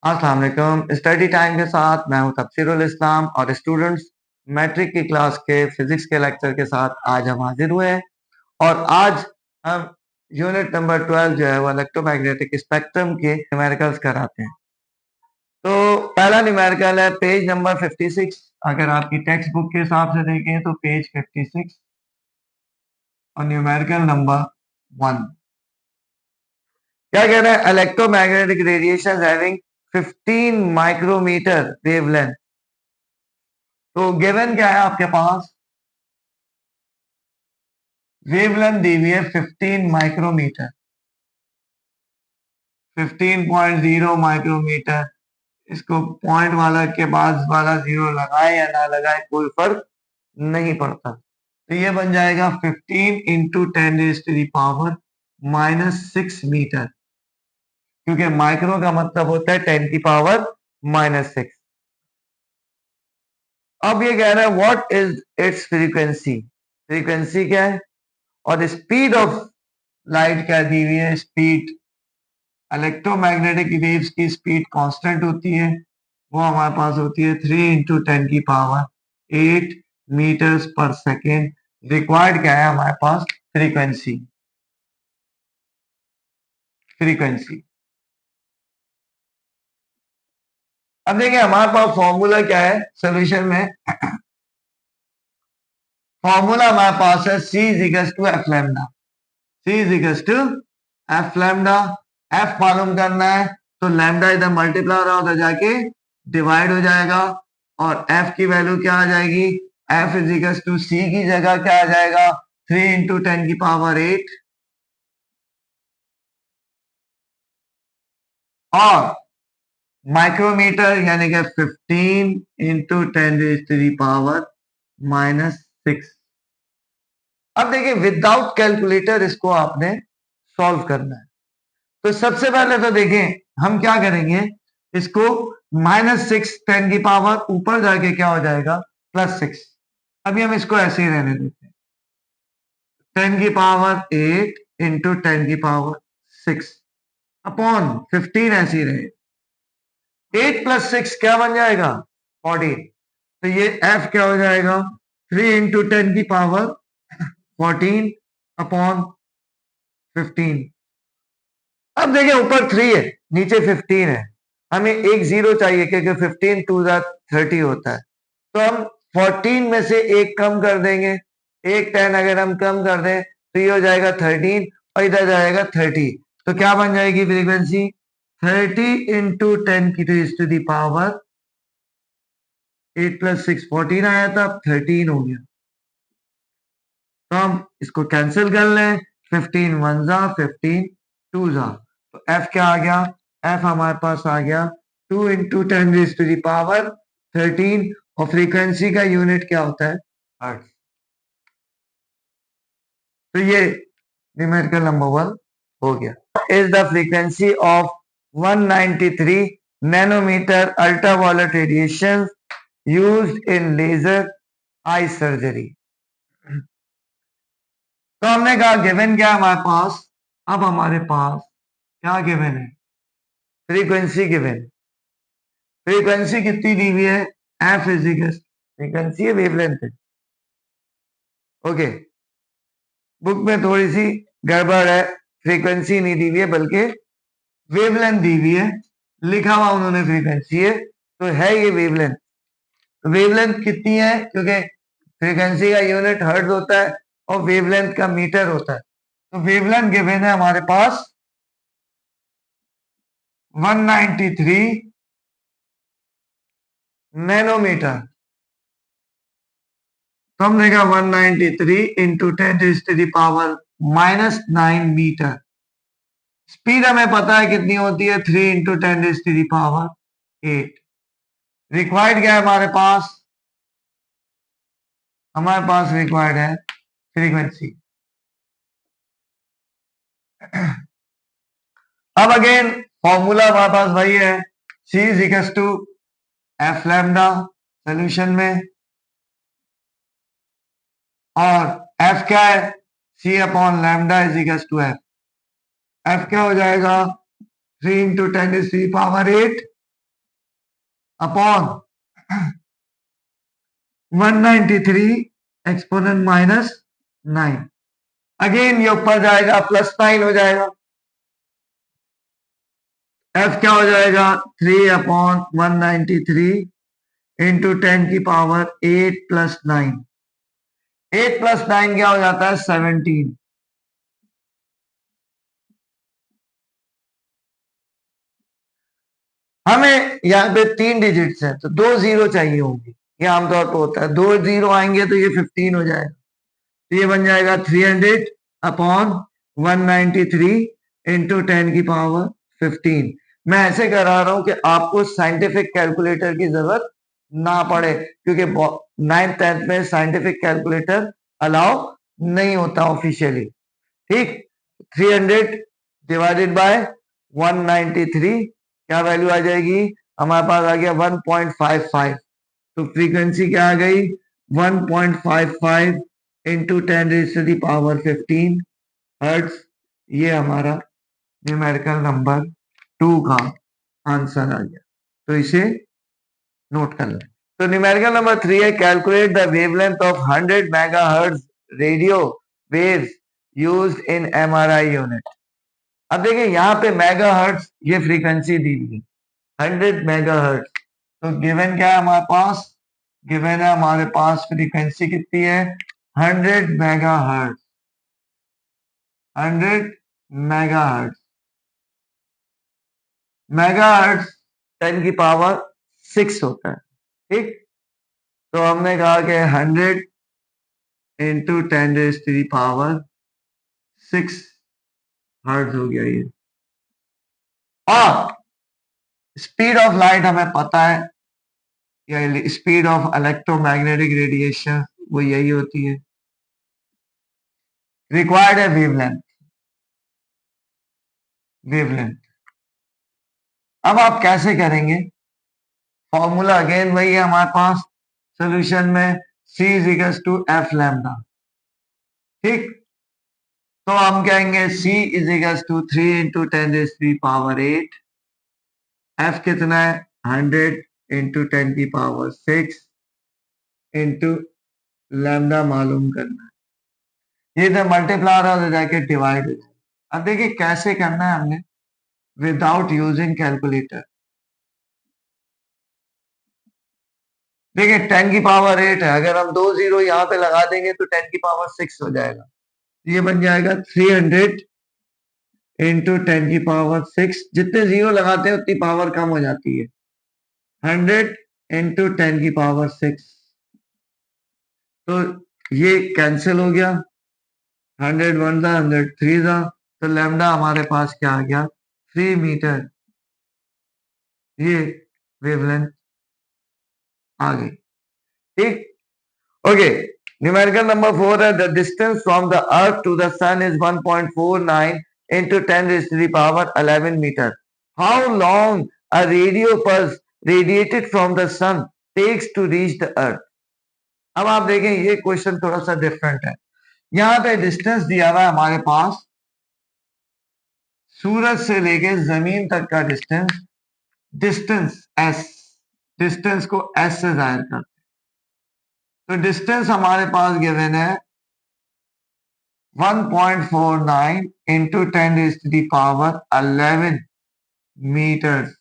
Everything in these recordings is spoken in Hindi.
अस्सलाम वालेकुम। स्टडी टाइम के साथ मैं हूं तफसीरुल इस्लाम और स्टूडेंट्स मैट्रिक की क्लास के फिजिक्स के लेक्चर के साथ आज हम हाजिर हुए हैं और आज हम यूनिट नंबर 12 जो है वो इलेक्ट्रोमैग्नेटिक स्पेक्ट्रम के न्यूमेरिकल्स कराते हैं। तो पहला न्यूमेरिकल है पेज नंबर 56। अगर आपकी टेक्स्ट बुक के हिसाब से देखें तो पेज 56 और न्यूमेरिकल नंबर 1 क्या कह रहा है? Electromagnetic radiation having 15 micrometre wavelength. तो गिवन क्या है आपके पास? वेवलेंथ दी हुई है 15 माइक्रोमीटर, 15.0 माइक्रोमीटर। इसको पॉइंट वाला के बाद वाला जीरो लगाए या ना लगाए कोई फर्क नहीं पड़ता। तो ये बन जाएगा 15 इंटू 10⁻⁻6 मीटर, क्योंकि माइक्रो का मतलब होता है 10⁻⁻6। अब ये कह रहा है what is it's frequency. Frequency क्या है और स्पीड ऑफ लाइट क्या दी हुई है? स्पीड, इलेक्ट्रोमैग्नेटिक वेव्स की स्पीड कांस्टेंट होती है, वो हमारे पास होती है 3 इंटू 10⁸ मीटर्स पर सेकेंड। रिक्वायर्ड क्या है हमारे पास? फ्रीक्वेंसी। फ्रीक्वेंसी अब देखिए हमारे पास फॉर्मूला क्या है सोल्यूशन में। फॉर्मूला हमारे पास है C is equal to F lambda. C is equal to F lambda. F मालूम करना है तो लैम्डा इधर मल्टीप्लाई हो रहा उधर जाके डिवाइड हो जाएगा और एफ की वैल्यू क्या आ जाएगी? एफ इज इक्वल टू सी की जगह क्या आ जाएगा? 3 इंटू 10⁸ और माइक्रोमीटर यानी कि 15 इंटू 10⁻⁻6। अब देखिए विदाउट कैलकुलेटर इसको आपने सॉल्व करना है। तो सबसे पहले तो देखें हम क्या करेंगे, इसको -6 10 की पावर ऊपर जाके क्या हो जाएगा? +6। अभी हम इसको ऐसे ही रहने देते हैं। 10 की पावर 8 इंटू 10 की पावर 6 अपॉन 15 ऐसे ही रहे। 8 + 6 क्या बन जाएगा? 14। तो ये f क्या हो जाएगा? 3 इंटू 10 की पावर 14 अपॉन 15। अब देखिए ऊपर 3 है नीचे 15 है, हमें एक जीरो चाहिए क्योंकि 15 2 30 होता है। तो हम 14 में से एक कम कर देंगे, एक 10 अगर हम कम कर दें तो ये हो जाएगा 13 और इधर जाएगा 30। तो क्या बन जाएगी फ्रीक्वेंसी? 30 इंटू 10 की रेज़ टू दी पावर 8 + 6 14 आया था, अब 13 हो गया। तो हम इसको कैंसिल कर लें, 15 1 जा 15 2 जा, तो f क्या आ गया? f हमारे पास आ गया 2 into 10 raised to the power 13 और फ्रीक्वेंसी का यूनिट क्या होता है? हर्ट्ज। तो ये न्यूमेरिकल नंबर 1 हो गया। Is the frequency of 193 nanometre ultraviolet radiation used in laser eye surgery. तो हमने कहा गिवन क्या हमारे पास? अब हमारे पास क्या गिवन है? Frequency given. फ्रीक्वेंसी कितनी दी हुई है? एफ इज इक्वल, फ्रीक्वेंसी है वेवलेंथ है। ओके, बुक में थोड़ी सी गड़बड़ है, फ्रीक्वेंसी नहीं दी हुई है बल्कि वेवलेंथ दी हुई है। लिखा हुआ उन्होंने फ्रीक्वेंसी है, तो है ये वेवलेंथ। वेवलेंथ कितनी है? क्योंकि फ्रीक्वेंसी का यूनिट हर्ट्ज होता है और वेवलेंथ का मीटर होता है। तो वेवलेंथ गिवन है हमारे पास 193 नैनोमीटर। तो हमने कहा 193 इंटू 10⁻⁻9 मीटर। स्पीड हमें पता है कितनी होती है? 3 इंटू 10⁸8। रिक्वायर्ड क्या है हमारे पास? हमारे पास रिक्वायर्ड है फ्रीक्वेंसी। अब अगेन फॉर्मूला हमारे पास वही है, C is equal to F lambda solution में, और F क्या है? C upon lambda is equal to F. F क्या हो जाएगा? 3 इंटू 10⁸8 अपॉन 193 एक्सपोनेंट -9। अगेन ये ऊपर जाएगा +9 हो जाएगा। f क्या हो जाएगा 3/193 इंटू 10⁻8 + 9। 8 + 9 क्या हो जाता है 17। हमें यहाँ पे 3 डिजिट्स है तो 2 0 चाहिए होंगी। ये आमतौर पर होता है, 2 0 आएंगे तो ये 15 हो जाएगा। तो ये बन जाएगा 300/193 इंटू 10⁻15। मैं ऐसे करा रहा हूं कि आपको साइंटिफिक कैलकुलेटर की जरूरत ना पड़े, क्योंकि 9th 10th में साइंटिफिक कैलकुलेटर अलाउ नहीं होता ऑफिशियली। ठीक, 300 डिवाइडेड बाय 193 क्या वैल्यू आ जाएगी हमारे पास, आ गया 1.55। तो फ्रीक्वेंसी क्या आ गई 1.55 इंटू 10⁻15 हर्ट्ज। ये हमारा न्यूमेरिकल नंबर 2 का आंसर आ गया। तो इसे नोट कर लें। तो न्यूमेरिकल नंबर 3 है calculate the wavelength of 100 megahertz radio waves used in MRI unit. अब देखिए यहाँ पे मेगाहर्ट्ज ये फ्रीक्वेंसी दी हुई है 100 मेगाहर्ट्ज। तो गिवन क्या है हमारे पास, गिवन है हमारे पास फ्रीक्वेंसी कितनी है 100 मेगाहर्ट्ज। 100 मेगाहर्ट्ज, मेगाहर्ट्ज 10⁻6 होता है। ठीक, तो हमने कहा कि 100 इंटू 10⁻6 हर्ट्ज हो गया ये। और स्पीड ऑफ लाइट हमें पता है, या स्पीड ऑफ इलेक्ट्रोमैग्नेटिक रेडिएशन वो यही होती है। रिक्वायर्ड है वेवलेंथ, वेवलेंथ। अब आप कैसे करेंगे, फॉर्मूला अगेन वही है हमारे पास सॉल्यूशन में, C = F लैम्डा। ठीक, तो हम कहेंगे C = 3 इंटू 10⁸। F कितना है 100 इंटू 10⁻6 इंटू लैम्डा मालूम करना है। ये तो मल्टीप्लाई हो जाके डिवाइड हो जाएगा। अब देखिए कैसे करना है हमने, विदाउट यूजिंग कैलकुलेटर। देखिए 10⁸ है, अगर हम 2 0 यहाँ पे लगा देंगे तो 10⁻6 हो जाएगा। ये बन जाएगा 300 इंटू 10⁻6। जितने 0 लगाते हैं उतनी पावर कम हो जाती है। 100 इंटू 10⁻6, तो ये कैंसिल हो गया। 100 1 था, 100 3 था, तो लैम्डा हमारे पास क्या आ गया 3 मीटर। ये वेवलेंथ आ गई। ठीक, ओके। न्यूमेरिकल नंबर 4 है the distance from the earth to the sun is 1.49 into 10⁻11 meter. How long a radio pulse radiated from the sun takes to reach the earth? अब आप देखें ये क्वेश्चन थोड़ा सा डिफरेंट है। यहाँ पे डिस्टेंस दिया हुआ है हमारे पास, सूरज से लेके जमीन तक का डिस्टेंस, डिस्टेंस एस, डिस्टेंस को एस से जाहिर करते हैं। तो डिस्टेंस हमारे पास गिवन है 1.49 इंटू 10⁻11 मीटर।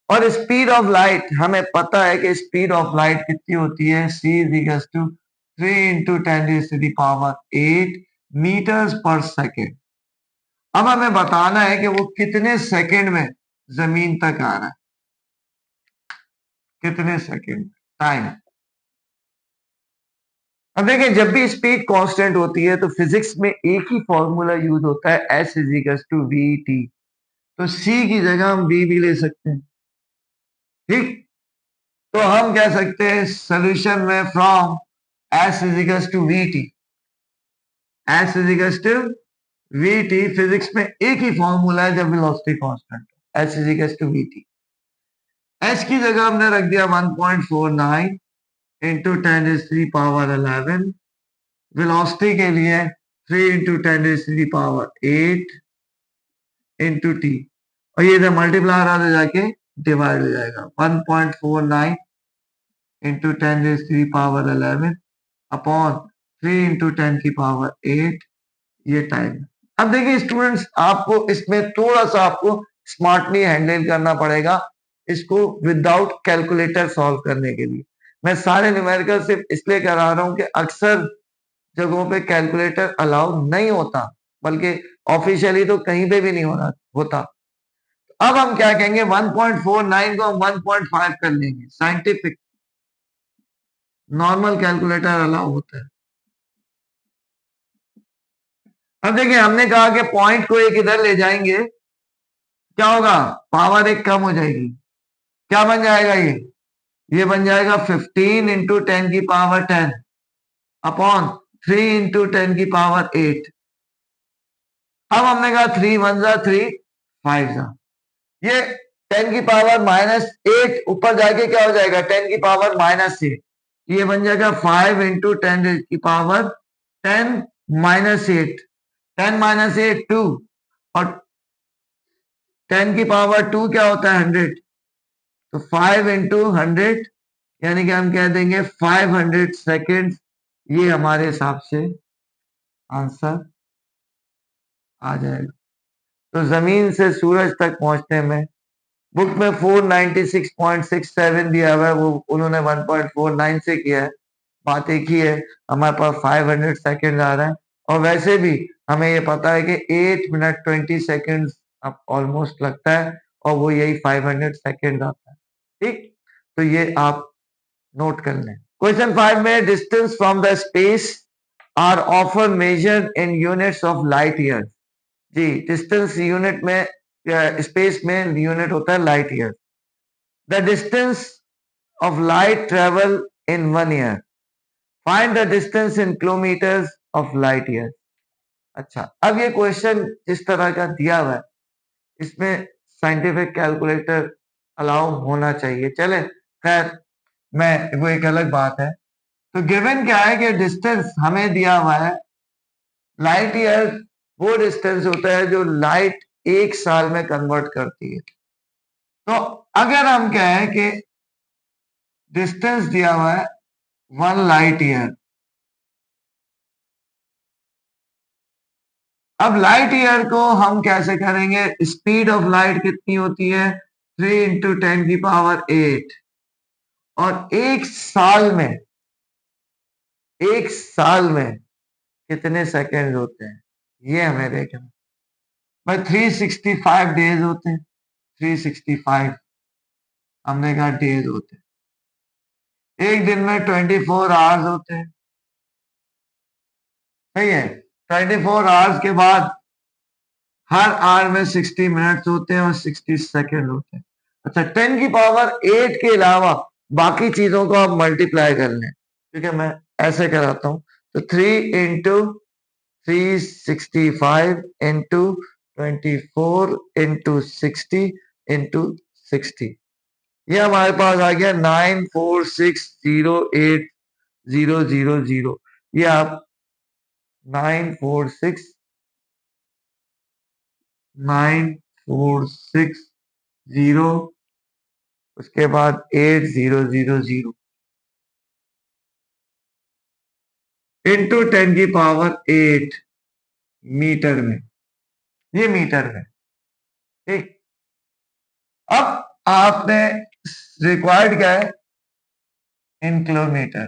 और स्पीड ऑफ लाइट हमें पता है कि स्पीड ऑफ लाइट कितनी होती है, C = 3 इंटू 10⁸ मीटर्स पर सेकेंड। अब हमें बताना है कि वो कितने सेकेंड में जमीन तक आ रहा है, कितने सेकेंड टाइम। अब देखिए जब भी स्पीड कांस्टेंट होती है तो फिजिक्स में एक ही फॉर्मूला यूज होता है, S = VT। तो C की जगह हम V भी ले सकते हैं। ठीक, तो हम कह सकते हैं सोल्यूशन में from S = VT, S = VT। Physics में एक ही फॉर्मूला है जब velocity constant, S = VT। S की जगह हमने रख दिया 1.49 इंटू 10⁻11, वेलोसिटी के लिए 3 इंटू 10⁸ इंटू T, और ये मल्टीप्लाई आ जाके डिवाइड हो जाएगा 1.49 इंटू 10⁻³ अपॉन 3 इंटू 10⁸ ये टाइम। अब देखिए स्टूडेंट्स, आपको इसमें थोड़ा सा आपको स्मार्टली हैंडल करना पड़ेगा इसको विदाउट कैलकुलेटर सॉल्व करने के लिए। मैं सारे न्यूमेरिकल सिर्फ इसलिए करा रहा हूं कि अक्सर जगहों पे कैलकुलेटर अलाउ नहीं होता, बल्कि ऑफिशियली तो कहीं पे भी नहीं होता। अब हम क्या कहेंगे, 1.49 को हम 1.5 कर लेंगे। साइंटिफिक नॉर्मल कैलकुलेटर अलाउ होता है। अब देखिए हमने कहा कि पॉइंट को एक इधर ले जाएंगे, क्या होगा, पावर एक कम हो जाएगी। क्या बन जाएगा ये बन जाएगा 15 इंटू 10⁻10 अपॉन 3 इंटू 10⁸। अब हमने कहा 3 1 जा 3 5 जा, ये 10⁻−8 ऊपर जाके क्या हो जाएगा 10⁻−8, ये बन जाएगा 5 इंटू 10⁻10 -8, 10 - 8 2, और 10⁻2 क्या होता है 100, तो 5 इंटू 100 यानी कि हम कह देंगे 500 सेकेंड। ये हमारे हिसाब से आंसर आ जाएगा। तो जमीन से सूरज तक पहुंचने में बुक में 496.67 दिया हुआ है, वो उन्होंने 1.49 से किया है। बात एक ही है, हमारे पास 500 सेकेंड आ रहा है, और वैसे भी हमें ये पता है कि 8 मिनट 20 सेकेंड ऑलमोस्ट लगता है, और वो यही 500 सेकेंड आता है। ठीक, तो ये आप नोट कर लें। क्वेश्चन 5 में distance from the space are often measured in units of light year. जी, डिस्टेंस यूनिट में, स्पेस में यूनिट होता है light year. The distance of light travel in 1 year, find the distance in kilometres of light year. अच्छा, अब ये क्वेश्चन जिस तरह का दिया हुआ है, इसमें साइंटिफिक कैलकुलेटर अलाउ होना चाहिए। चले, खैर मैं, वो एक अलग बात है। तो गिवन क्या है कि डिस्टेंस हमें दिया हुआ है, लाइट ईयर वो डिस्टेंस होता है जो लाइट एक साल में कन्वर्ट करती है। तो अगर हम कहें कि डिस्टेंस दिया हुआ है 1 लाइट ईयर, अब लाइट ईयर को हम कैसे करेंगे, स्पीड ऑफ लाइट कितनी होती है 3 इंटू 10⁸, और एक साल में कितने सेकेंड होते हैं ये हमें देखना। भाई 365 डेज होते हैं, 365 हमने कहा डेज होते हैं। एक दिन में 24 आवर्स होते हैं, सही है। 24 आवर्स के बाद हर आवर में 60 मिनट्स होते हैं और 60 सेकेंड होते हैं। अच्छा, 10⁸ के अलावा बाकी चीजों को आप मल्टीप्लाई कर लें, क्योंकि मैं ऐसे कराता हूं। तो 3 इंटू 365 इंटू 24 इंटू 60 इंटू 60, ये हमारे पास आ गया 94608,000। ये आप 946 उसके बाद 8000 इंटू 10⁸ मीटर में, ये मीटर में। ठीक, अब आपने रिक्वायर्ड क्या है इन किलोमीटर।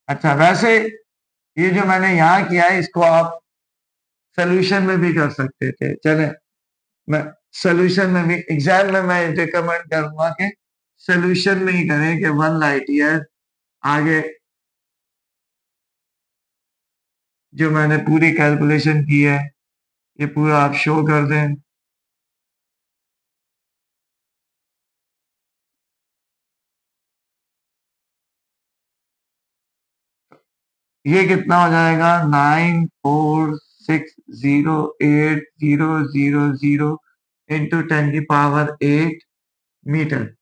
अच्छा, वैसे ये जो मैंने यहां किया है, इसको आप सोल्यूशन में भी कर सकते थे। चले, मैं सोल्यूशन में भी, एग्जाम में मैं रिकमेंड करूंगा कि सोल्यूशन में ही करें कि 1 लाइट ईयर आगे जो मैंने पूरी कैलकुलेशन की है ये पूरा आप शो कर दें। ये कितना हो जाएगा 94608,000 इंटू 10⁸ मीटर।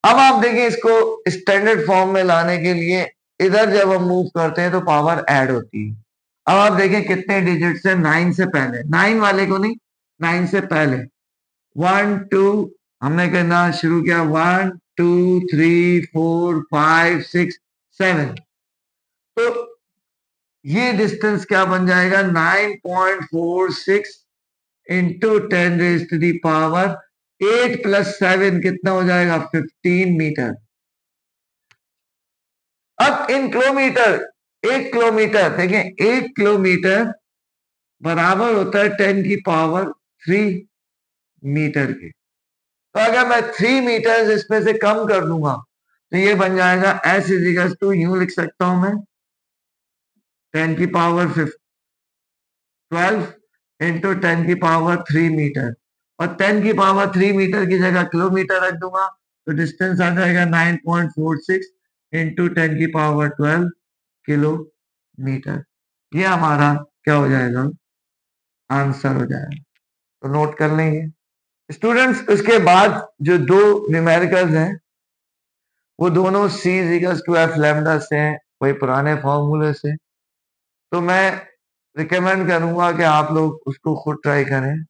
अब आप देखिए, इसको स्टैंडर्ड फॉर्म में लाने के लिए इधर जब हम मूव करते हैं तो पावर ऐड होती है, अब आप देखें कितने डिजिट से, 9 से पहले, 9 वाले को नहीं, 9 से पहले 1 2 हमने करना शुरू किया, 1 2 3 4 5 6 7। तो ये डिस्टेंस क्या बन जाएगा, 9.46 into 10 raise to the power 8 + 7 कितना हो जाएगा, 15 मीटर। अब इन किलोमीटर, 1 किलोमीटर देखें, 1 किलोमीटर बराबर होता है 10 की पावर 3 मीटर के। तो अगर मैं 3 मीटर इसमें से कम कर दूंगा तो ये बन जाएगा S इजिकल्स टू, यूं लिख सकता हूं मैं 10 की पावर 12 इंटू 10 की पावर 3 मीटर, और 10 की पावर 3 मीटर की जगह किलोमीटर रख दूंगा तो डिस्टेंस आ जाएगा 9.46 इंटू 10 की पावर 12 किलोमीटर। ये हमारा क्या हो जाएगा, आंसर हो जाएगा। तो नोट कर लेंगे स्टूडेंट्स। उसके बाद जो दो न्यूमेरिकल्स हैं वो दोनों C equals to F lambda से हैं, वही पुराने फॉर्मूले से। तो मैं रिकमेंड करूंगा कि आप लोग उसको खुद ट्राई करें।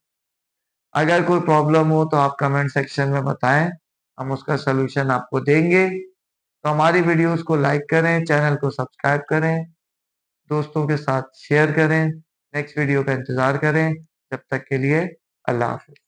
अगर कोई प्रॉब्लम हो तो आप कमेंट सेक्शन में बताएं, हम उसका सोल्यूशन आपको देंगे। तो हमारी वीडियोस को लाइक करें, चैनल को सब्सक्राइब करें, दोस्तों के साथ शेयर करें, नेक्स्ट वीडियो का इंतजार करें। जब तक के लिए अल्लाह हाफिज।